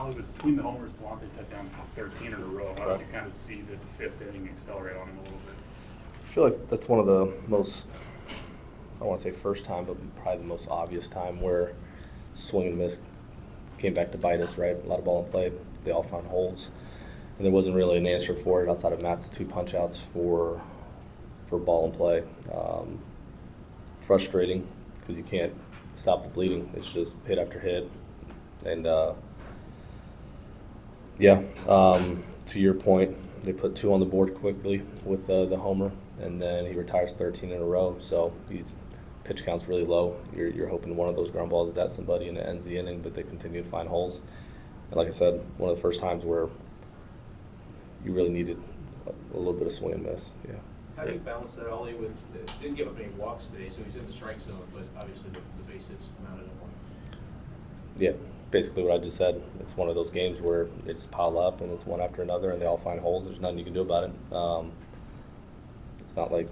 Oli, between the homers, Pallante set down 13 in a row. How did you kind of see the fifth inning accelerate on him a little bit? I feel like that's one of the most, I don't want to say first time, but probably the most obvious time where swing and miss came back to bite us, right? A lot of ball in play. They all found holes. And there wasn't really an answer for it outside of Matt's 2 punch-outs for ball in play. Frustrating because you can't stop the bleeding. It's just hit after hit. And, to your point, they put 2 on the board quickly with the homer, and then he retires 13 in a row. So he's pitch count's really low. You're hoping one of those ground balls is at somebody and it ends the inning, but they continue to find holes. And like I said, one of the first times where you really needed a little bit of swing and miss. Yeah. How do you balance that, Oli, with, didn't give up any walks today, so he's in the strike zone, but obviously the base hits mounted at one. Yeah, basically what I just said. It's one of those games where they just pile up and it's one after another and they all find holes. There's nothing you can do about it. It's not like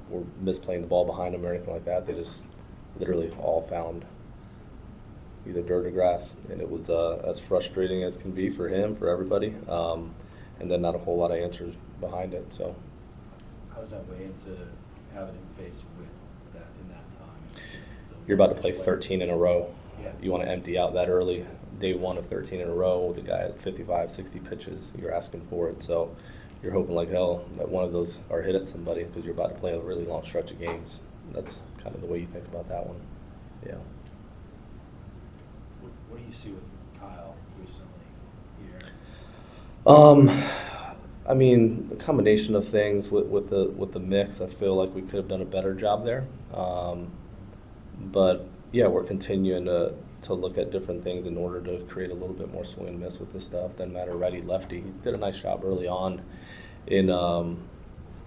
we're misplaying the ball behind them or anything like that. They just literally all found either dirt or grass. And it was as frustrating as can be for him, for everybody. And then not a whole lot of answers behind it. So. How does that weigh into having him face with that in that time? You're about to play 13 in a row. Yeah. You want to empty out that early, day one of 13 in a row with a guy at 55, 60 pitches. You're asking for it. So you're hoping like hell that one of those are hit at somebody because you're about to play a really long stretch of games. That's kind of the way you think about that one. Yeah. What do you see with Kyle recently here? I mean, a combination of things with the mix. I feel like we could have done a better job there. But yeah, we're continuing to look at different things in order to create a little bit more swing and miss with this stuff. Doesn't matter righty lefty. He did a nice job early on in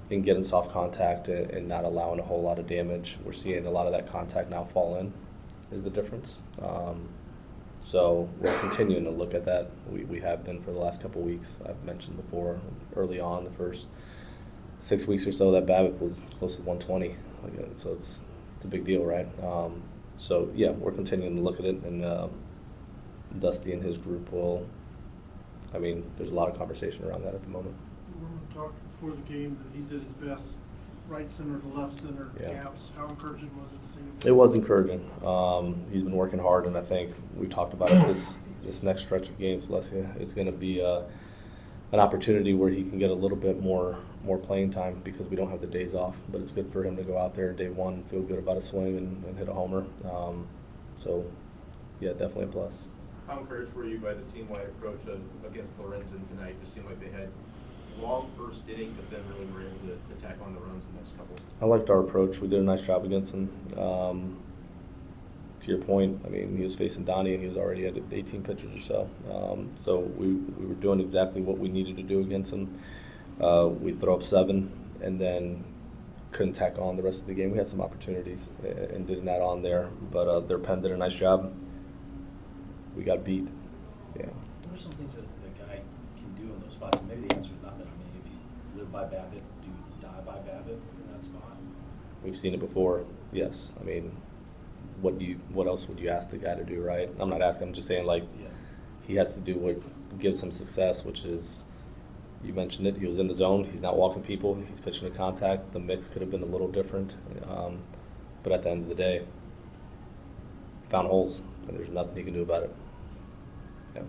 getting soft contact and not allowing a whole lot of damage. We're seeing a lot of that contact now fall in. Is the difference. So we're continuing to look at that. We have been for the last couple of weeks. I've mentioned before, early on, the first 6 weeks or so, that BABIP was close to 120. So it's a big deal, right? So yeah, we're continuing to look at it, and Dusty and his group will. I mean, there's a lot of conversation around that at the moment. We talked before the game that he's at his best right center to left center gaps. How encouraging was it to see him? It was encouraging. He's been working hard, and I think we talked about it this next stretch of games, bless you, it's going to be an opportunity where he can get a little bit more playing time because we don't have the days off. But it's good for him to go out there day one, feel good about a swing, and hit a homer. So, yeah, definitely a plus. How encouraged were you by the team-wide approach against Lorenzen tonight? It seemed like they had long first inning, but then really were able to tack on the runs the next couple. I liked our approach. We did a nice job against him. To your point, I mean, he was facing Donnie, and he was already at 18 pitches or so. So we were doing exactly what we needed to do against him. We throw up 7, and then couldn't tack on the rest of the game. We had some opportunities and did not on there, but their pen did a nice job. We got beat. Yeah. What are some things that the guy can do in those spots? Maybe the answer is nothing. I mean, if you live by BABIP, do you die by BABIP in that spot? We've seen it before. Yes. I mean, what else would you ask the guy to do, right? I'm not asking. I'm just saying, like, he has to do what gives him success, which is, you mentioned it, he was in the zone. He's not walking people. He's pitching to contact. The mix could have been a little different. But at the end of the day, found holes, and there's nothing he can do about it. Yeah.